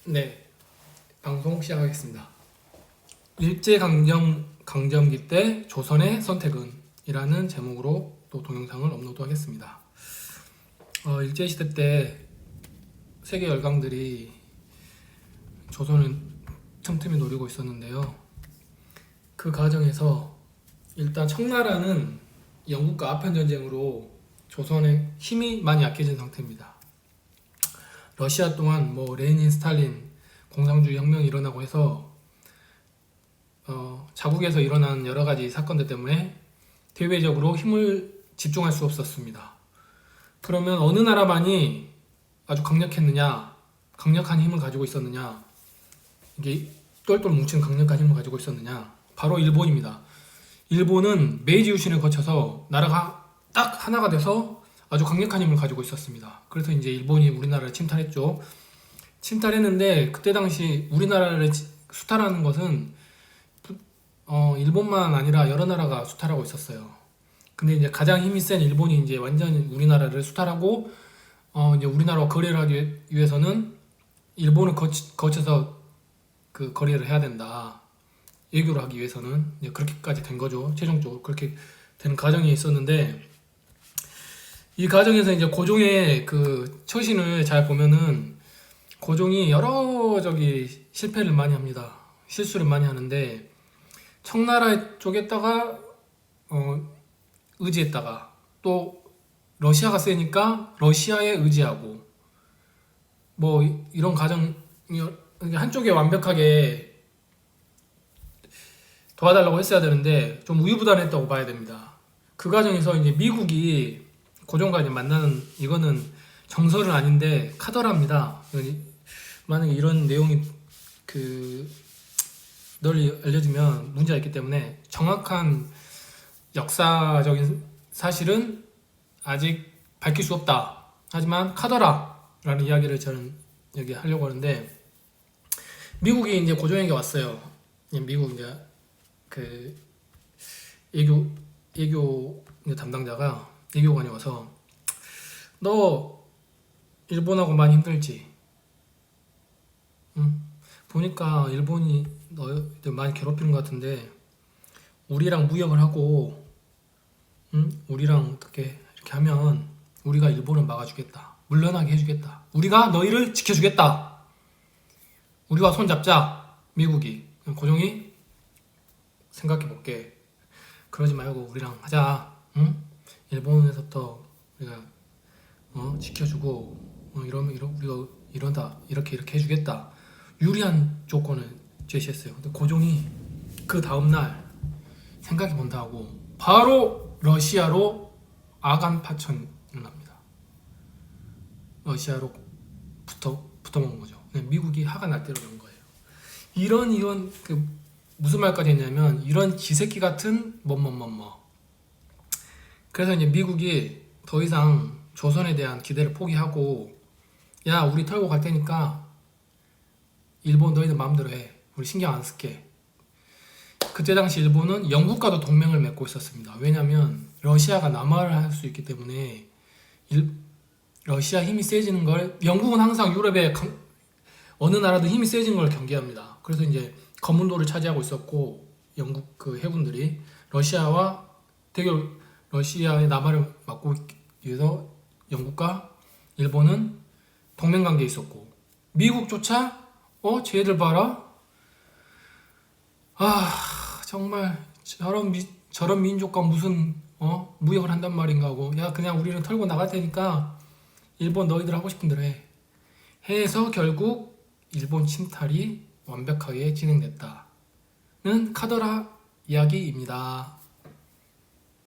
네, 방송 시작하겠습니다. 일제강점기 때 조선의 선택은 이라는 제목으로 또 동영상을 업로드하겠습니다. 일제시대 때 세계 열강들이 조선을 틈틈이 노리고 있었는데요. 그 과정에서 일단 청나라는 영국과 아편전쟁으로 조선의 힘이 많이 약해진 상태입니다. 러시아 또한 레닌, 스탈린, 공산주의 혁명이 일어나고 해서 자국에서 일어난 여러 가지 사건들 때문에 대외적으로 힘을 집중할 수 없었습니다. 그러면 어느 나라만이 아주 강력했느냐, 강력한 힘을 가지고 있었느냐, 이게 똘똘 뭉친 강력한 힘을 가지고 있었느냐, 바로 일본입니다. 일본은 메이지 유신을 거쳐서 나라가 딱 하나가 돼서 아주 강력한 힘을 가지고 있었습니다. 그래서 이제 일본이 우리나라를 침탈했죠. 침탈했는데 그때 당시 우리나라를 수탈하는 것은 일본만 아니라 여러 나라가 수탈하고 있었어요. 근데 이제 가장 힘이 센 일본이 이제 완전히 우리나라를 수탈하고 이제 우리나라와 거래를 하기 위해서는 일본을 거쳐서 그 거래를 해야 된다. 외교를 하기 위해서는 이제 그렇게까지 된 거죠. 최종적으로 그렇게 되는 과정이 있었는데, 이 과정에서 이제 고종의 그 처신을 잘 보면은 고종이 여러 실패를 많이 합니다. 실수를 많이 하는데, 청나라 쪽에다가 의지했다가 또 러시아가 세니까 러시아에 의지하고 이런 과정이 한쪽에 완벽하게 도와달라고 했어야 되는데 좀 우유부단했다고 봐야 됩니다. 그 과정에서 이제 미국이 고종과 이제 만나는, 이거는 정설은 아닌데 카더라입니다. 만약에 이런 내용이 널리 알려지면 문제가 있기 때문에 정확한 역사적인 사실은 아직 밝힐 수 없다. 하지만 카더라라는 이야기를 저는 여기 하려고 하는데, 미국이 이제 고종에게 왔어요. 미국 이제 그 외교 담당자가, 외교관이 와서 너 일본하고 많이 힘들지? 응? 보니까 일본이 너희들 많이 괴롭히는 것 같은데 우리랑 무역을 하고, 응? 우리랑 어떻게 이렇게 하면 우리가 일본을 막아주겠다. 물러나게 해주겠다. 우리가 너희를 지켜주겠다. 우리와 손잡자. 미국이. 고종이 생각해볼게. 그러지 말고 우리랑 하자. 응? 일본에서부터 우리가 지켜주고 우리가 이런다. 이렇게 해주겠다. 유리한 조건을 제시했어요. 근데 고종이 그 다음날 생각해본다 하고 바로 러시아로 아간 파천을 합니다. 러시아로 붙어먹은 거죠. 미국이 화가 날 대로 된 거예요. 이런 무슨 말까지 했냐면, 이런 쥐새끼 같은 그래서 이제 미국이 더 이상 조선에 대한 기대를 포기하고, 야, 우리 털고 갈 테니까 일본 너희들 마음대로 해. 우리 신경 안 쓸게. 그때 당시 일본은 영국과도 동맹을 맺고 있었습니다. 왜냐면 러시아가 남하를 할 수 있기 때문에 러시아 힘이 세지는 걸, 영국은 항상 유럽의 어느 나라도 힘이 세진 걸 경계합니다. 그래서 이제 거문도를 차지하고 있었고, 영국 그 해군들이 러시아의 남하를 막고 있기 위해서 영국과 일본은 동맹 관계에 있었고, 미국조차 쟤들 봐라, 정말 저런 민족과 무슨 무역을 한단 말인가 하고, 야, 그냥 우리는 털고 나갈 테니까 일본 너희들 하고 싶은 대로 해 해서 결국 일본 침탈이 완벽하게 진행됐다는 카더라 이야기입니다.